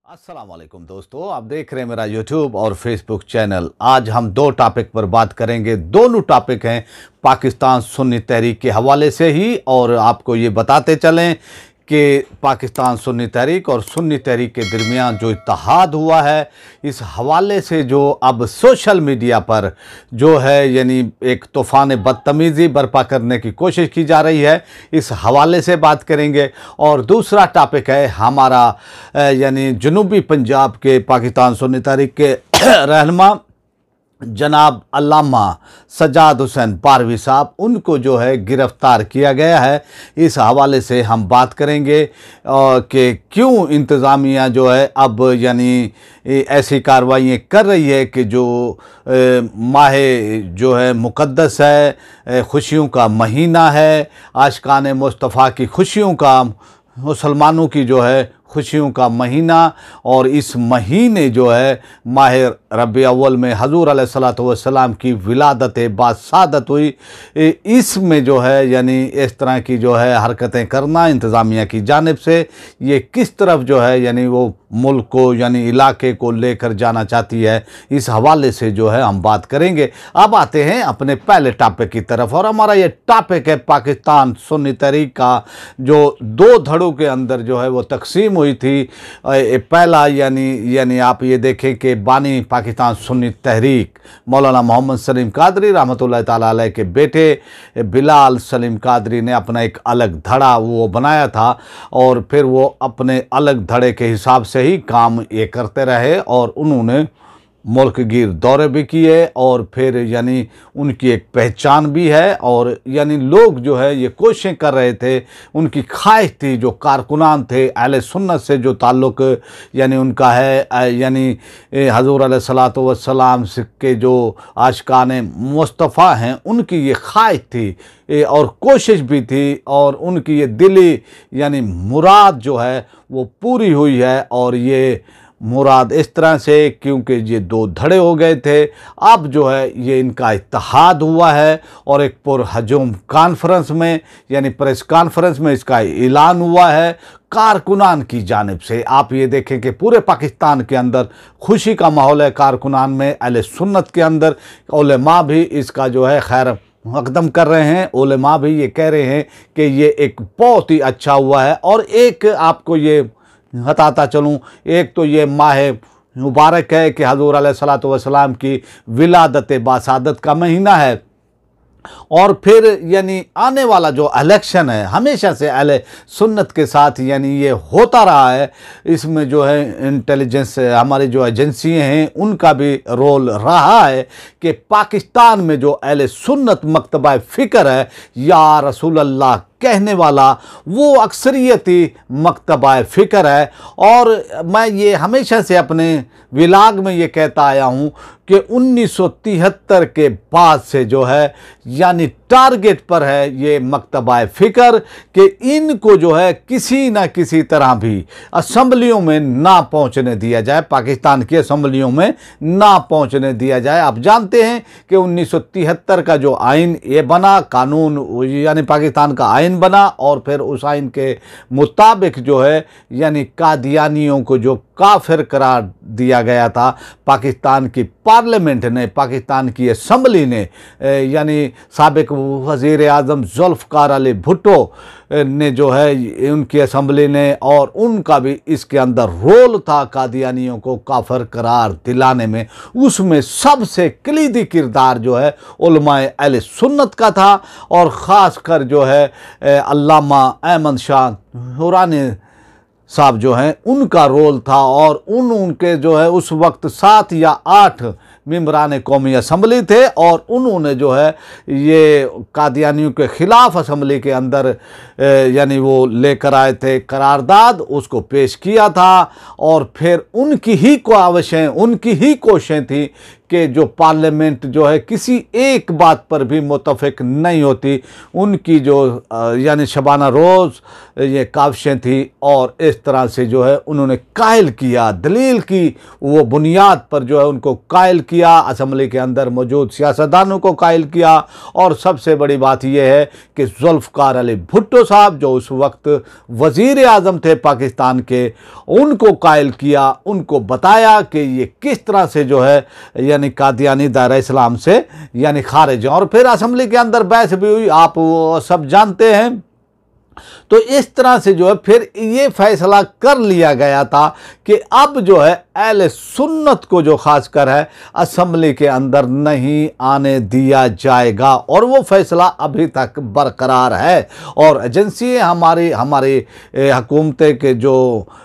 अस्सलाम वालेकुम दोस्तों, आप देख रहे हैं मेरा यूट्यूब और फेसबुक चैनल। आज हम दो टॉपिक पर बात करेंगे। दोनों टॉपिक हैं पाकिस्तान सुन्नी तहरीक के हवाले से ही, और आपको ये बताते चलें कि पाकिस्तान सुन्नी तहरीक और सुन्नी तहरीक के दरमियान जो इत्तेहाद हुआ है, इस हवाले से जो अब सोशल मीडिया पर जो है यानी एक तूफ़ान बदतमीज़ी बर्पा करने की कोशिश की जा रही है, इस हवाले से बात करेंगे। और दूसरा टॉपिक है हमारा यानी जनूबी पंजाब के पाकिस्तान सुन्नी तहरीक के रहनुमा जनाब अल्लामा सज्जाद हुसैन बारवी साहब, उनको जो है गिरफ़्तार किया गया है। इस हवाले से हम बात करेंगे कि क्यों इंतज़ामिया जो है अब यानी ऐसी कार्रवाइयाँ कर रही है कि जो माह जो है मुक़द्दस है, खुशियों का महीना है, आशिकान मुस्तफ़ा की खुशियों का, मुसलमानों की जो है खुशियों का महीना, और इस महीने जो है माह रबी अव्वल में हजूर अलैहिस्सलातु वस्सलाम की विलादत बासादत हुई। इसमें जो है यानी इस तरह की जो है हरकतें करना इंतज़ामिया की जानिब से, ये किस तरफ जो है यानी वो मुल्क को यानी इलाके को लेकर जाना चाहती है, इस हवाले से जो है हम बात करेंगे। अब आते हैं अपने पहले टॉपिक की तरफ, और हमारा ये टॉपिक है पाकिस्तान सुन्नी तहरीक का, जो दो धड़ों के अंदर जो है वो तकसीम हुई थी। पहला यानी आप ये देखें कि बानी पाकिस्तान सुन्नी तहरीक मौलाना मोहम्मद सलीम कादरी रहमतुल्लाह ताला अलैह के बेटे बिलाल सलीम कादरी ने अपना एक अलग धड़ा वो बनाया था, और फिर वो अपने अलग धड़े के हिसाब से ही काम ये करते रहे, और उन्होंने मुल्क गिर दौरे भी किए, और फिर यानी उनकी एक पहचान भी है, और यानी लोग जो है ये कोशिशें कर रहे थे, उनकी ख्वाहिश थी, जो कारकुनान थे अहले सुन्नत से जो ताल्लुक़ यानी उनका है, यानी हजूर अलैहिस्सलातु वस्सलाम के जो आशिकान मुस्तफ़ा हैं, उनकी ये ख्वाहिश थी और कोशिश भी थी, और उनकी ये दिली यानी मुराद जो है वो पूरी हुई है। और ये मुराद इस तरह से क्योंकि ये दो धड़े हो गए थे, अब जो है ये इनका इत्तेहाद हुआ है, और एक पुरहजूम कॉन्फ्रेंस में यानी प्रेस कॉन्फ्रेंस में इसका ऐलान हुआ है कारकुनान की जानिब से। आप ये देखें कि पूरे पाकिस्तान के अंदर खुशी का माहौल है, कारकुनान में, अहले सुन्नत के अंदर, उलमा भी इसका जो है खैर मकदम कर रहे हैं। उलमा भी ये कह रहे हैं कि ये एक बहुत ही अच्छा हुआ है। और एक आपको ये बताता चलूँ, एक तो ये माह मुबारक है कि हजूर अलैहिस्सलातु वस्सलाम की विलादत बासादत का महीना है, और फिर यानी आने वाला जो इलेक्शन है, हमेशा से अहले सुन्नत के साथ यानी ये होता रहा है। इसमें जो है इंटेलिजेंस हमारी जो एजेंसियाँ हैं उनका भी रोल रहा है कि पाकिस्तान में जो अहले सुन्नत मकतबा फ़िक्र है, या रसूल अल्लाह कहने वाला, वो अक्सरियती मकतबा फ़िक्र है। और मैं ये हमेशा से अपने विलाग में ये कहता आया हूँ कि 1973 के बाद से जो है यानी टारगेट पर है ये मकतबा फ़िक्र कि इनको जो है किसी न किसी तरह भी असम्बलियों में ना पहुँचने दिया जाए, पाकिस्तान की असम्बलियों में ना पहुँचने दिया जाए। आप जानते हैं कि 1973 का जो आइन ये बना, कानून यानी पाकिस्तान का आइन बना, और फिर उस आइन के मुताबिक जो है यानी कादियानियों को जो काफिर करार दिया गया था, पाकिस्तान की पार्लियामेंट ने, पाकिस्तान की असम्बली ने, यानी साबिक वज़ीर आज़म ज़ुल्फ़िकार अली भुट्टो ने जो है उनकी असम्बली ने, और उनका भी इसके अंदर रोल था कादियानियों को काफिर करार दिलाने में। उसमें सबसे कलीदी किरदार जो है उलमाए अहले सुन्नत का था, और ख़ास कर जो है अल्लामा अहमद शाह हुरानी साहब जो हैं उनका रोल था। और उनके जो है उस वक्त 7 या 8 मेंबरान कौमी असम्बली थे, और उन्होंने जो है ये कादियानियों के ख़िलाफ़ असम्बली के अंदर यानी वो लेकर आए थे करारदाद, उसको पेश किया था। और फिर उनकी ही ख्वाहिशें, उनकी ही कोशिशें थी के जो पार्लियामेंट जो है किसी एक बात पर भी मुतफिक नहीं होती। उनकी जो यानी शबाना रोज़ ये काविशें थी और इस तरह से जो है उन्होंने कायल किया, दलील की वो बुनियाद पर जो है उनको कायल किया, असम्बली के अंदर मौजूद सियासतदानों को कायल किया। और सबसे बड़ी बात यह है कि जुल्फ़िकार अली भुट्टो साहब जो उस वक्त वज़ीर आज़म थे पाकिस्तान के, उनको कायल किया, उनको बताया कि ये किस तरह से जो है यानी कादियानी दायरा इस्लाम से यानी खारिज है। और फिर असम्बली के अंदर बहस भी हुई, आप वो सब जानते हैं। तो इस तरह से जो है फिर ये फैसला कर लिया गया था कि अब जो है अहले सुन्नत को जो खासकर है असम्बली के अंदर नहीं आने दिया जाएगा। और वो फैसला अभी तक बरकरार है। और एजेंसी हमारे हुकूमत के जो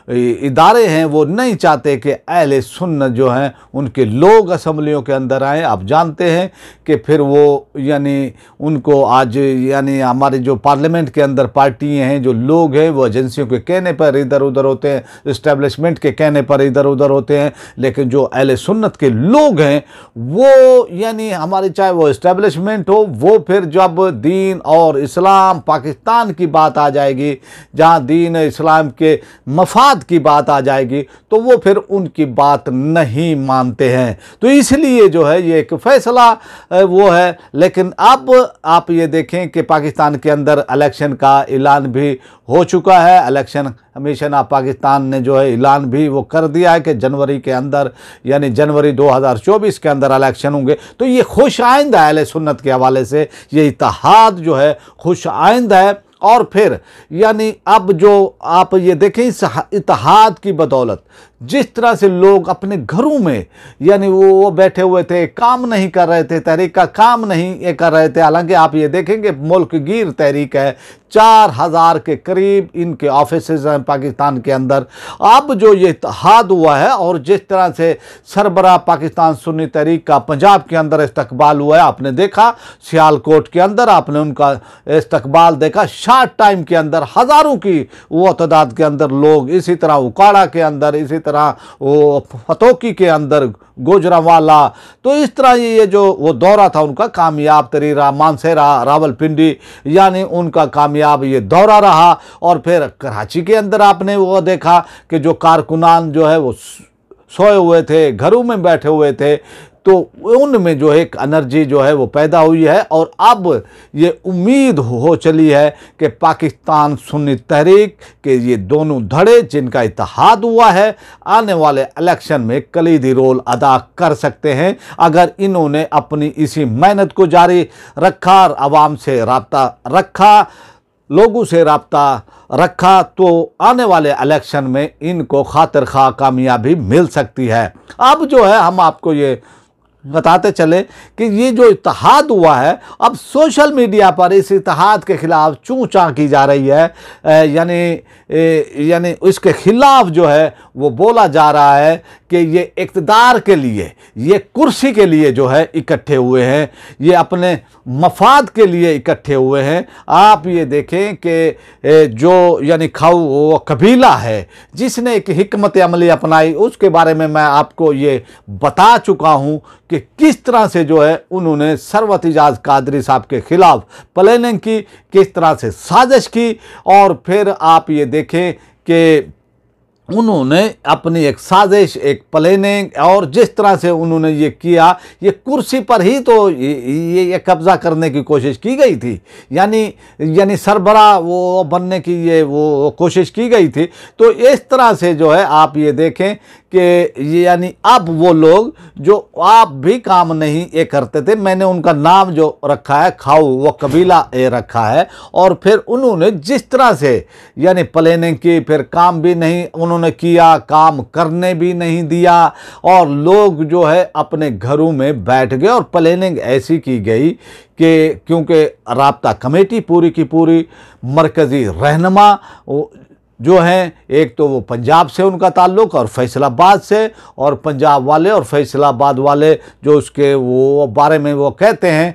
इदारे हैं वो नहीं चाहते कि अहले सुन्नत जो हैं उनके लोग असम्बलियों के अंदर आएँ। आप जानते हैं कि फिर वो यानी उनको आज यानी हमारे जो पार्लियामेंट के अंदर पार्टियाँ हैं, जो लोग हैं, वो एजेंसियों के कहने पर इधर उधर होते हैं, इस्टेब्लिशमेंट के कहने पर इधर उधर होते हैं। लेकिन जो अहले सुन्नत के लोग हैं वो यानी हमारे चाहे वो इस्टेब्लिशमेंट हो, वो फिर जब दीन और इस्लाम पाकिस्तान की बात आ जाएगी, जहाँ दीन इस्लाम के मफाद की बात आ जाएगी, तो वो फिर उनकी बात नहीं मानते हैं। तो इसलिए जो है ये एक फ़ैसला वो है। लेकिन अब आप ये देखें कि पाकिस्तान के अंदर इलेक्शन का ऐलान भी हो चुका है। इलेक्शन कमीशन ऑफ पाकिस्तान ने जो है ऐलान भी वो कर दिया है कि जनवरी के अंदर यानी जनवरी 2024 के अंदर इलेक्शन होंगे। तो ये खुश आइंदा है अहले सुन्नत के हवाले से, ये इत्तेहाद जो है खुश आइंदा है। और फिर यानी अब जो आप ये देखें इस इत्तेहाद की बदौलत जिस तरह से लोग अपने घरों में यानी वो बैठे हुए थे, काम नहीं कर रहे थे, तहरीक का काम नहीं कर रहे थे। हालांकि आप ये देखेंगे मुल्क गिर तहरीक है, 4000 के करीब इनके ऑफिसेज हैं पाकिस्तान के अंदर। अब जो ये इत्तेहाद हुआ है और जिस तरह से सरबरा पाकिस्तान सुन्नी तहरीक का पंजाब के अंदर इस्तकबाल हुआ है, आपने देखा सियालकोट के अंदर आपने उनका इस्तकबाल देखा। शार्ट टाइम के अंदर हज़ारों की वो तादाद के अंदर लोग, इसी तरह उकाड़ा के अंदर, इसी तरह वो फतोकी के अंदर, गुजरांवाला। तो इस तरह ये जो वो दौरा था उनका कामयाब तरीन रहा। मानसेरा, रावलपिंडी यानी उनका कामयाब ये दौरा रहा। और फिर कराची के अंदर आपने वो देखा कि जो कारकुनान जो है वो सोए हुए थे, घरों में बैठे हुए थे, तो उनमें जो एक एनर्जी जो है वो पैदा हुई है। और अब ये उम्मीद हो चली है कि पाकिस्तान सुन्नी तहरीक के ये दोनों धड़े जिनका इत्तेहाद हुआ है आने वाले इलेक्शन में कलीदी रोल अदा कर सकते हैं, अगर इन्होंने अपनी इसी मेहनत को जारी रखा, आवाम से रब्ता रखा, लोगों से रब्ता रखा, तो आने वाले इलेक्शन में इनको खातिर खा कामयाबी मिल सकती है। अब जो है हम आपको ये बताते चले कि ये जो इत्तेहाद हुआ है, अब सोशल मीडिया पर इस इत्तेहाद के खिलाफ चूँ चाँ की जा रही है। यानी इसके खिलाफ जो है वो बोला जा रहा है कि ये इक़्तिदार के लिए, ये कुर्सी के लिए जो है इकट्ठे हुए हैं, ये अपने मफाद के लिए इकट्ठे हुए हैं। आप ये देखें कि जो यानी खाऊ वो कबीला है जिसने एक हिकमत अमली अपनाई, उसके बारे में मैं आपको ये बता चुका हूँ कि किस तरह से जो है उन्होंने सरवत इजाज़ कादरी साहब के खिलाफ प्लानिंग की, किस तरह से साजिश की। और फिर आप ये देखें कि उन्होंने अपनी एक साजिश, एक प्लानिंग, और जिस तरह से उन्होंने ये किया, ये कुर्सी पर ही तो ये कब्ज़ा करने की कोशिश की गई थी, यानी सरबरा वो बनने की ये वो कोशिश की गई थी। तो इस तरह से जो है आप ये देखें कि यानी अब वो लोग जो आप भी काम नहीं ये करते थे, मैंने उनका नाम जो रखा है खाऊ, वो कबीला ये रखा है। और फिर उन्होंने जिस तरह से यानी प्लानिंग की, फिर काम भी नहीं उन्होंने किया, काम करने भी नहीं दिया, और लोग जो है अपने घरों में बैठ गए। और प्लानिंग ऐसी की गई कि क्योंकि राब्ता कमेटी पूरी की पूरी मरकज़ी रहनुमा जो हैं, एक तो वो पंजाब से उनका ताल्लुक़ और फैसलाबाद से, और पंजाब वाले और फैसलाबाद वाले जो उसके वो बारे में वो कहते हैं,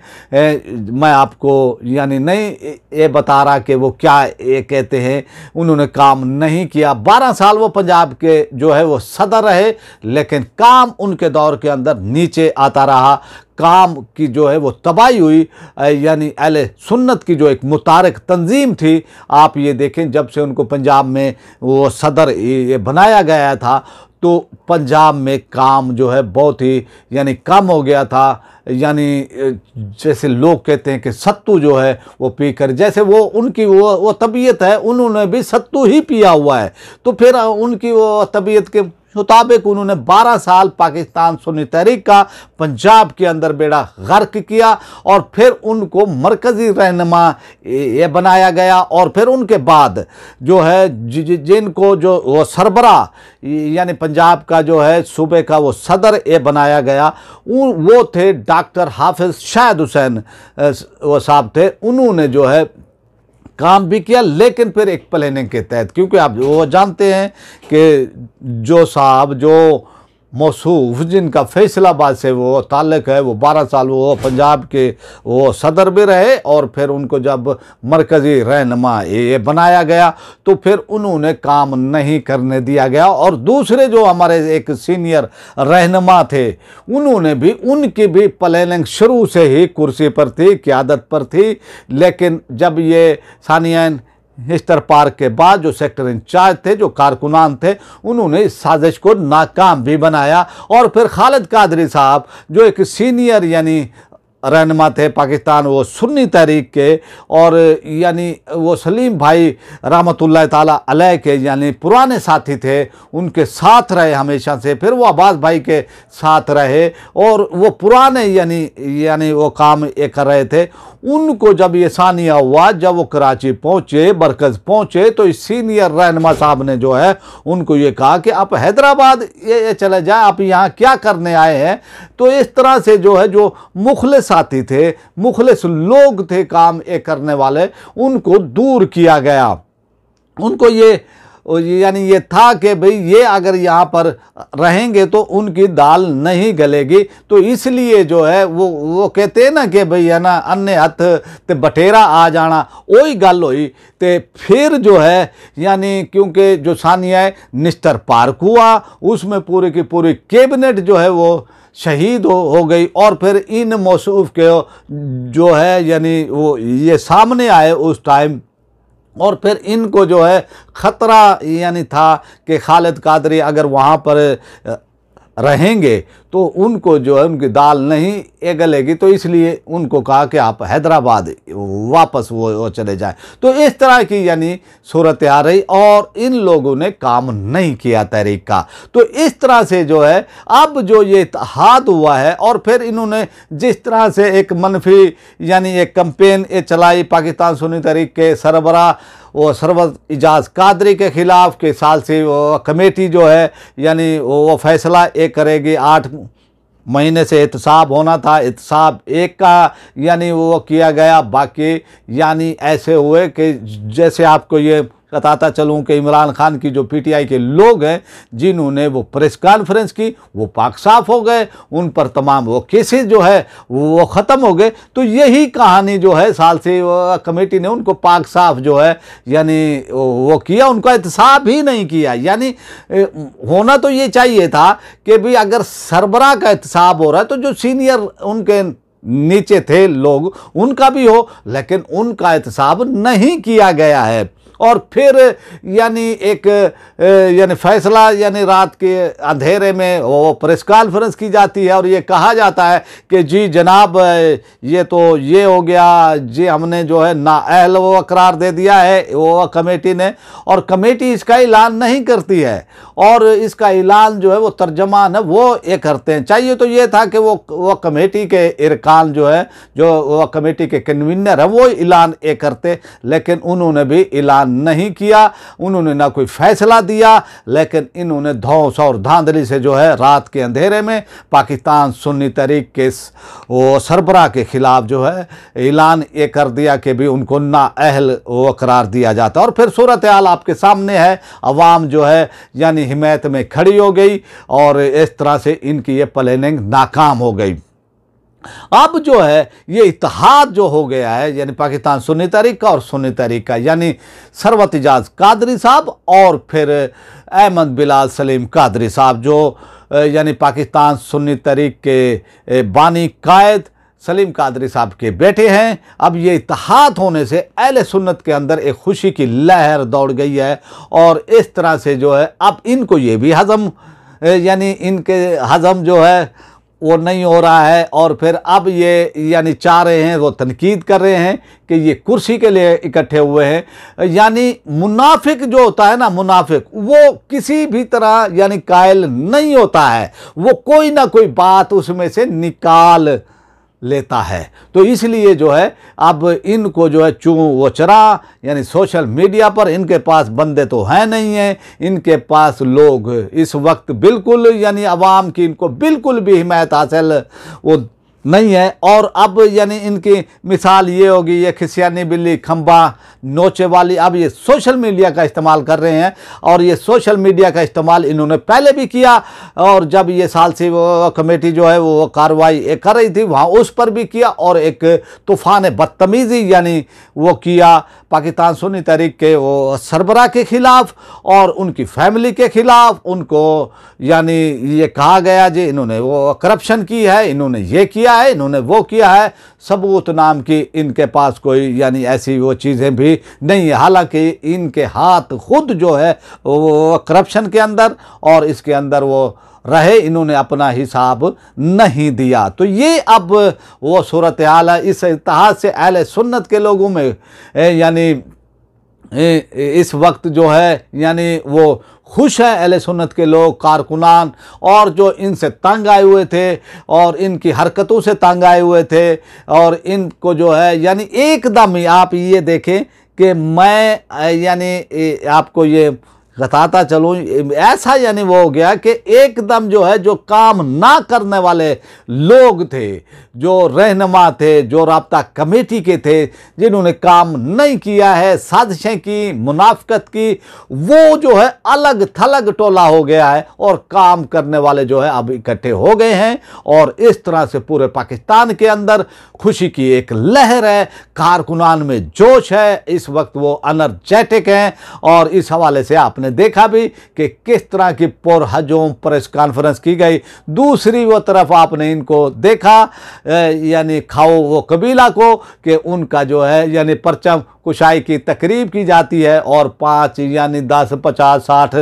मैं आपको यानी नहीं ये बता रहा कि वो क्या ये कहते हैं। उन्होंने काम नहीं किया, 12 साल वो पंजाब के जो है वो सदर रहे, लेकिन काम उनके दौर के अंदर नीचे आता रहा। काम की जो है वो तबाही हुई। यानी अहले सुन्नत की जो एक मुतारक तंजीम थी, आप ये देखें जब से उनको पंजाब में वो सदर ये बनाया गया था, तो पंजाब में काम जो है बहुत ही यानी कम हो गया था। यानी जैसे लोग कहते हैं कि सत्तू जो है वो पीकर, जैसे वो उनकी वो तबीयत है, उन्होंने भी सत्तू ही पिया हुआ है, तो फिर उनकी वो तबीयत के मुताबिक उन्होंने 12 साल पाकिस्तान सुन्नी तहरीक का पंजाब के अंदर बेड़ा गर्क किया, और फिर उनको मरकज़ी रहनुमा ये बनाया गया। और फिर उनके बाद जो है जिनको जो वो सरबरा यानी पंजाब का जो है सूबे का वो सदर ये बनाया गया, वो थे डॉक्टर हाफिज़ शाहिद हुसैन वो साहब थे। उन्होंने जो है काम भी किया, लेकिन फिर एक प्लानिंग के तहत, क्योंकि आप वो जानते हैं कि जो साहब जो मौसूफ जिनका फैसलाबाद से वो ताल्लुक़ है, वो 12 साल वो पंजाब के वो सदर भी रहे, और फिर उनको जब मरकज़ी रहनुमा ये बनाया गया तो फिर उन्होंने काम नहीं करने दिया गया। और दूसरे जो हमारे एक सीनियर रहनुमा थे, उन्होंने भी, उनकी भी प्लानिंग शुरू से ही कुर्सी पर थी, क़यादत पर थी, लेकिन जब ये सानिया हिस्टर पार्क के बाद जो सेक्टर इंचार्ज थे, जो कारकुनान थे, उन्होंने इस साजिश को नाकाम भी बनाया। और फिर खालिद कादरी साहब जो एक सीनियर यानी रहनुमा थे पाकिस्तान वो सुन्नी तहरीक के, और यानी वो सलीम भाई रहमतुल्लाह ताला अलैह के यानी पुराने साथी थे, उनके साथ रहे हमेशा से। फिर वो अब्बास भाई के साथ रहे, और वो पुराने यानी वो काम ये कर रहे थे। उनको जब ये सानिया हुआ, जब वो कराची पहुँचे, बरकज़ पहुँचे, तो इस सीनियर रहनुमा साहब ने जो है उनको ये कहा कि आप हैदराबाद ये चले जाए, आप यहाँ क्या करने आए हैं। तो इस तरह से जो है जो मुखलिस साथी थे, मुखलिस लोग थे काम ये करने वाले, उनको दूर किया गया। उनको ये यानी ये था कि भाई ये अगर यहाँ पर रहेंगे तो उनकी दाल नहीं गलेगी, तो इसलिए जो है वो कहते हैं ना कि भाई है ना अन्य हथ ते बटेरा आ जाना, वही गल हुई। तो फिर जो है यानी क्योंकि जो सानिया निस्टर पार्क हुआ, उसमें पूरी की पूरी कैबिनेट जो है वो शहीद हो गई, और फिर इन मौसूफ के जो है यानी वो ये सामने आए उस टाइम, और फिर इनको जो है ख़तरा यानी था कि खालिद कादरी अगर वहाँ पर रहेंगे तो उनको जो है उनकी दाल नहीं गलेगी, तो इसलिए उनको कहा कि आप हैदराबाद वापस वो चले जाएं। तो इस तरह की यानी सूरत आ रही, और इन लोगों ने काम नहीं किया तहरीक का। तो इस तरह से जो है अब जो ये इत्तेहाद हुआ है, और फिर इन्होंने जिस तरह से एक मनफी यानी एक कैंपेन ये चलाई पाकिस्तान सुन्नी तहरीक के सरबराह वो सरवत इजाज़ कादरी के ख़िलाफ़ के साल से वो कमेटी जो है यानी वो फैसला एक करेगी। 8 महीने से एहतसाब होना था, एहतसाब एक का यानी वो किया गया। बाकी यानी ऐसे हुए कि जैसे आपको ये बताता चलूँ कि इमरान खान की जो पीटीआई के लोग हैं जिन्होंने वो प्रेस कॉन्फ्रेंस की, वो पाक साफ हो गए, उन पर तमाम वो केसेस जो है वो ख़त्म हो गए। तो यही कहानी जो है साल से कमेटी ने उनको पाक साफ जो है यानी वो किया, उनका एहतसाब ही नहीं किया। यानी होना तो ये चाहिए था कि भाई अगर सरबराह का एहतसाब हो रहा है तो जो सीनियर उनके नीचे थे लोग उनका भी हो, लेकिन उनका एहतसाब नहीं किया गया है। और फिर यानी एक यानी फैसला यानी रात के अंधेरे में वो प्रेस कॉन्फ्रेंस की जाती है, और ये कहा जाता है कि जी जनाब ये तो ये हो गया जी, हमने जो है नाअहल वो करार दे दिया है वो कमेटी ने, और कमेटी इसका ऐलान नहीं करती है, और इसका ऐलान जो है वो तर्जमान है वो ये करते हैं। चाहिए तो ये था कि वो कमेटी के इरकान जो है, जो वो कमेटी के कन्वीनर है वो ऐलान ये करते, लेकिन उन्होंने भी ऐलान नहीं किया, उन्होंने ना कोई फैसला दिया, लेकिन इन्होंने धौंस और धांधली से जो है रात के अंधेरे में पाकिस्तान सुन्नी तहरीक के वो सरबराह के खिलाफ जो है ऐलान ये कर दिया कि भी उनको नाअहल वो करार दिया जाता। और फिर सूरत हाल आपके सामने है, अवाम जो है यानी हिमायत में खड़ी हो गई और इस तरह से इनकी ये प्लानिंग नाकाम हो गई। अब जो है ये इत्तेहाद जो हो गया है यानी पाकिस्तान सुन्नी तहरीक का और सुन्नी तहरीक का, यानी सरवत इजाज़ कादरी साहब और फिर अहमद बिलाल सलीम कादरी साहब जो यानी पाकिस्तान सुन्नी तहरीक के बानी कायद सलीम कादरी साहब के बेटे हैं। अब ये इत्तेहाद होने से अहले सुन्नत के अंदर एक खुशी की लहर दौड़ गई है और इस तरह से जो है अब इनको ये भी हज़म यानी इनके हज़म जो है वो नहीं हो रहा है और फिर अब ये यानी चाह रहे हैं, वो तनकीद कर रहे हैं कि ये कुर्सी के लिए इकट्ठे हुए हैं। यानी मुनाफिक जो होता है ना, मुनाफिक वो किसी भी तरह यानी कायल नहीं होता है, वो कोई ना कोई बात उसमें से निकाल लेता है। तो इसलिए जो है अब इनको जो है चूं वो चरा यानी सोशल मीडिया पर इनके पास बंदे तो हैं नहीं हैं, इनके पास लोग इस वक्त बिल्कुल यानी अवाम की इनको बिल्कुल भी हिमायत हासिल वो नहीं है। और अब यानी इनकी मिसाल ये होगी, ये खिसियानी बिल्ली खंबा नोचे वाली, अब ये सोशल मीडिया का इस्तेमाल कर रहे हैं और ये सोशल मीडिया का इस्तेमाल इन्होंने पहले भी किया और जब ये सालसी वो कमेटी जो है वो कार्रवाई कर रही थी वहाँ उस पर भी किया और एक तूफ़ान बदतमीज़ी यानी वो किया पाकिस्तान सुन्नी तहरीक के वो सरबराह के ख़िलाफ़ और उनकी फैमिली के ख़िलाफ़। उनको यानी ये कहा गया जी इन्होंने वो करप्शन की है, इन्होंने ये किया है, इन्होंने वो किया है, सबूत नाम की इनके पास कोई यानी ऐसी वो चीज़ें भी नहीं है। हालांकि इनके हाथ खुद जो है वो करप्शन के अंदर और इसके अंदर वो रहे, इन्होंने अपना हिसाब नहीं दिया। तो ये अब वो सूरत हाल है। इस इत्तेहाद से अहले सुन्नत के लोगों में यानी इस वक्त जो है यानी वो खुश है अहले सुन्नत के लोग, कारकुनान, और जो इनसे तंग आए हुए थे और इनकी हरकतों से तंग आए हुए थे और इनको जो है यानी एकदम ही आप ये देखें कि मैं यानी आपको ये बताता चलूँ, ऐसा यानी वो हो गया कि एकदम जो है जो काम ना करने वाले लोग थे, जो रहनुमा थे, जो राब्ता कमेटी के थे, जिन्होंने काम नहीं किया है, साजिशें की, मुनाफिकत की, वो जो है अलग थलग टोला हो गया है और काम करने वाले जो है अब इकट्ठे हो गए हैं और इस तरह से पूरे पाकिस्तान के अंदर खुशी की एक लहर है, कारकुनान में जोश है, इस वक्त वो एनर्जेटिक हैं। और इस हवाले से आपने देखा भी कि किस तरह की पुरहजों प्रेस कॉन्फ्रेंस की गई। दूसरी वो तरफ आपने इनको देखा यानी खाओ वो कबीला को कि उनका जो है यानी परचम कुशाई की तकरीब की जाती है और 5 यानी 10, 50, 60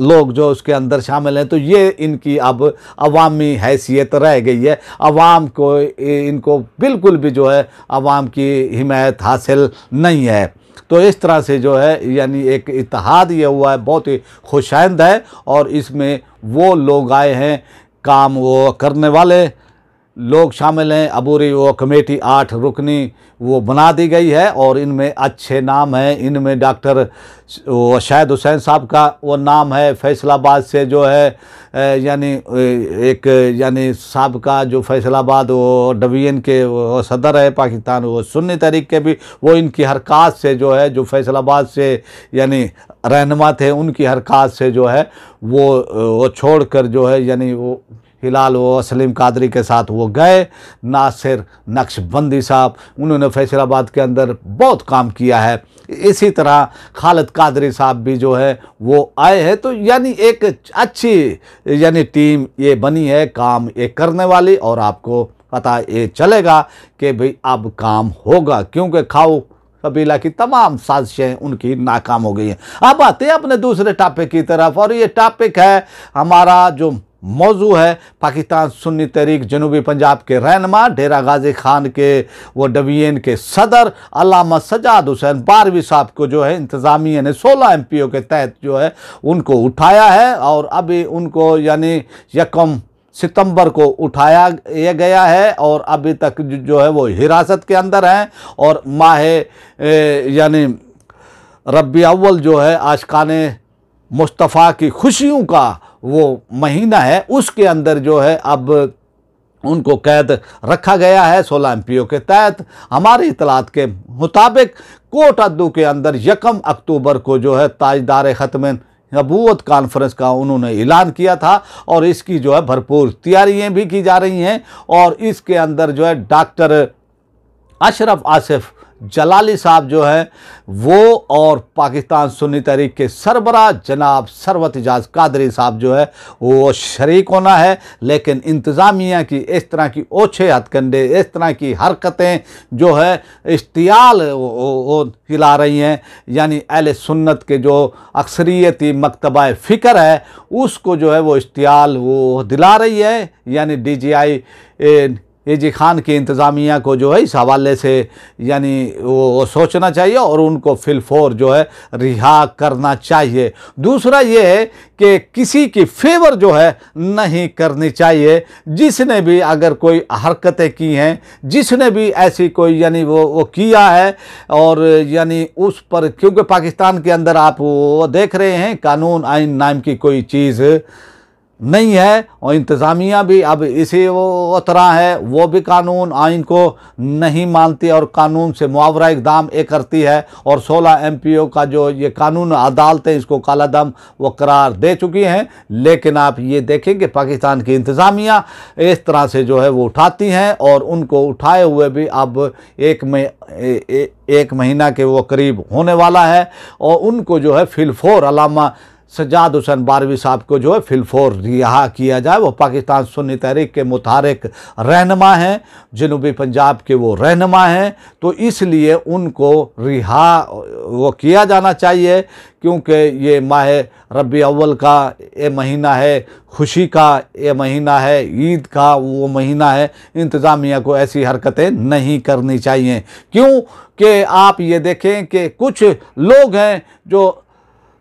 लोग जो उसके अंदर शामिल हैं। तो ये इनकी अब अवामी हैसियत रह गई है, अवाम को इनको बिल्कुल भी जो है अवाम की हिमायत हासिल नहीं है। तो इस तरह से जो है यानी एक इत्तेहाद ये हुआ है, बहुत ही खुशाइंद है और इसमें वो लोग आए हैं, काम वो करने वाले लोग शामिल हैं। अबूरी वो कमेटी 8 रुकनी वो बना दी गई है और इनमें अच्छे नाम हैं। इनमें डॉक्टर वो शाहिद हुसैन साहब का वो नाम है, फैसलाबाद से जो है यानी एक यानी साहबका जो फैसलाबाद वो डिवीज़न के वो सदर है पाकिस्तान वो सुन्नी तहरीक के भी, वो इनकी हरकत से जो है जो फैसलाबाद से यानी रहनुमा थे उनकी हरकत से जो है वो छोड़कर जो है यानी वो हिलाल वो सलीम कादरी के साथ वो गए। नासिर नक्शबंदी साहब, उन्होंने फैसलाबाद के अंदर बहुत काम किया है। इसी तरह खालिद कादरी साहब भी जो है वो आए हैं। तो यानी एक अच्छी यानी टीम ये बनी है काम ये करने वाली और आपको पता ये चलेगा कि भाई अब काम होगा, क्योंकि खाओ कबीला की तमाम साजिशें उनकी नाकाम हो गई हैं। अब आते हैं अपने दूसरे टॉपिक की तरफ और ये टॉपिक है हमारा जो मौजू है पाकिस्तान सुन्नी तहरीक जनूबी पंजाब के रहनुमा डेरा गाजी खान के वो डिवीज़न के सदर अल्लामा सजाद हुसैन बारवी साहब को जो है इंतज़ामिया ने 16 MPO के तहत जो है उनको उठाया है और अभी उनको यानी 1 सितंबर को उठाया गया है और अभी तक जो है वो हिरासत के अंदर हैं और माह यानी रबी अव्वल जो है आशिकाने मुस्तफ़ा की खुशियों का वो महीना है, उसके अंदर जो है अब उनको कैद रखा गया है 16 एमपीओ के तहत। हमारी इतलात के मुताबिक कोट अद्दू के अंदर 1 अक्टूबर को जो है ताजदार ख़त्म नबूवत कॉन्फ्रेंस का उन्होंने ऐलान किया था और इसकी जो है भरपूर तैयारियां भी की जा रही हैं। और इसके अंदर जो है डॉक्टर अशरफ आसिफ जलाली साहब जो है वो और पाकिस्तान सुन्नी तहरीक के सरबराह जनाब सरवत इजाज़ कादरी साहब जो है वो शरीक होना है। लेकिन इंतज़ामिया की इस तरह की ओछे हथकंडे, इस तरह की हरकतें जो है इश्तियाल वो हिला रही हैं, यानी अहले सुन्नत के जो अक्सरियती मकतबा फ़िक्र है उसको जो है वो इश्तियाल वो दिला रही है। यानी DGI एजी खान की इंतज़ामिया को जो है इस हवाले से यानी वो सोचना चाहिए और उनको फिलफोर जो है रिहा करना चाहिए। दूसरा ये है कि किसी की फेवर जो है नहीं करनी चाहिए। जिसने भी अगर कोई हरकतें की हैं, जिसने भी ऐसी कोई यानी वो किया है और यानी उस पर, क्योंकि पाकिस्तान के अंदर आप वो देख रहे हैं कानून आइन नाम की कोई चीज़ नहीं है और इंतज़ामिया भी अब इसी वो तरह है, वो भी कानून आइन को नहीं मानती और कानून से मुआवरा इक़दाम करती है। और 16 एमपीओ का जो ये कानून अदालतें इसको कालादम वो करार दे चुकी हैं। लेकिन आप ये देखें कि पाकिस्तान की इंतज़ामिया इस तरह से जो है वो उठाती हैं और उनको उठाए हुए भी अब एक महीना के वो करीब होने वाला है और उनको जो है फिलफोर अलामा सज्जाद हुसैन बारवी साहब को जो है फिलफोर रिहा किया जाए। वो पाकिस्तान सुन्नी तहरीक के मुतारिक रहनुमा हैं, जनूबी पंजाब के वो रहनुमा हैं, तो इसलिए उनको रिहा वो किया जाना चाहिए। क्योंकि ये माह रबी अव्वल का ये महीना है, खुशी का ये महीना है, ईद का वो महीना है। इंतज़ामिया को ऐसी हरकतें नहीं करनी चाहिए। क्यों कि आप ये देखें कि कुछ लोग हैं जो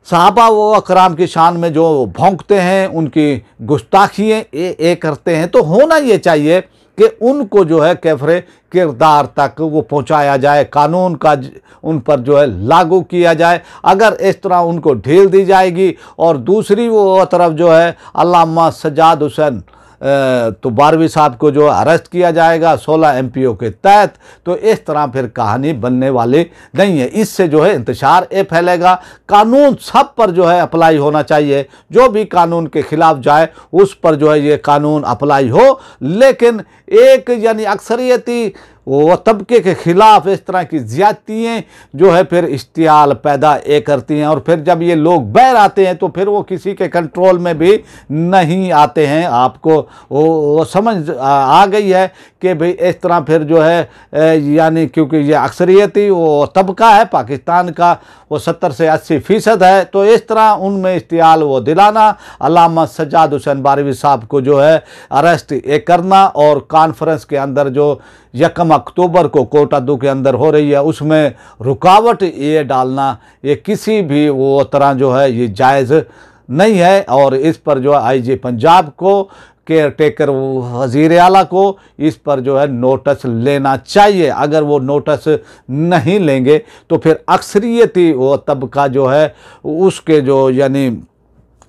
सहाबा व अकराम की शान में जो भौंकते हैं, उनकी गुस्ताखियाँ ये करते हैं। तो होना ये चाहिए कि उनको जो है कैफरे किरदार तक वो पहुंचाया जाए, कानून का उन पर जो है लागू किया जाए। अगर इस तरह उनको ढील दी जाएगी और दूसरी वो तरफ जो है अल्लामा सज्जाद हुसैन तो बारवी साहब को जो अरेस्ट किया जाएगा 16 एमपीओ के तहत, तो इस तरह फिर कहानी बनने वाली नहीं है। इससे जो है इंतशार फैलेगा। कानून सब पर जो है अप्लाई होना चाहिए, जो भी कानून के खिलाफ जाए उस पर जो है ये कानून अप्लाई हो। लेकिन एक यानी अक्सरियती वो तबके के ख़िलाफ़ इस तरह की ज़्यादतियाँ जो है फिर इश्तियाल पैदा करती हैं और फिर जब ये लोग बहर आते हैं तो फिर वो किसी के कंट्रोल में भी नहीं आते हैं। आपको वो समझ आ गई है कि भाई इस तरह फिर जो है यानी क्योंकि ये अक्सरियती वो तबका है पाकिस्तान का, वो 70 से 80% है, तो इस तरह उनमें इश्तियाल वो दिलाना, अल्लामा सज्जाद हुसैन बारवी साहब को जो है अरेस्ट करना और कॉन्फ्रेंस के अंदर जो 1 अक्टूबर को कोट अद्दू के अंदर हो रही है उसमें रुकावट ये डालना, ये किसी भी वो तरह जो है ये जायज़ नहीं है। और इस पर जो है IG पंजाब को, केयर टेकर वज़ीर आला को इस पर जो है नोटिस लेना चाहिए। अगर वो नोटिस नहीं लेंगे तो फिर अक्सरियती वो तबका जो है उसके जो यानी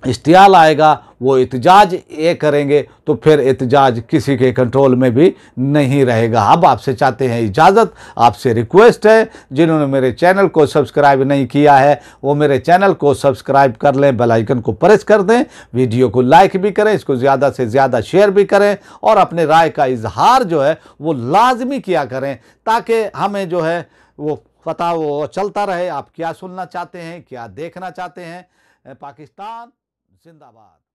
इश्तियाल आएगा वो एहतजाज ये करेंगे, तो फिर एहतजाज किसी के कंट्रोल में भी नहीं रहेगा। अब आपसे चाहते हैं इजाज़त, आपसे रिक्वेस्ट है जिन्होंने मेरे चैनल को सब्सक्राइब नहीं किया है वो मेरे चैनल को सब्सक्राइब कर लें, बेल आइकन को प्रेस कर दें, वीडियो को लाइक भी करें, इसको ज़्यादा से ज़्यादा शेयर भी करें और अपने राय का इजहार जो है वो लाजमी किया करें ताकि हमें जो है वो पता वो चलता रहे आप क्या सुनना चाहते हैं, क्या देखना चाहते हैं। पाकिस्तान जिंदाबाद।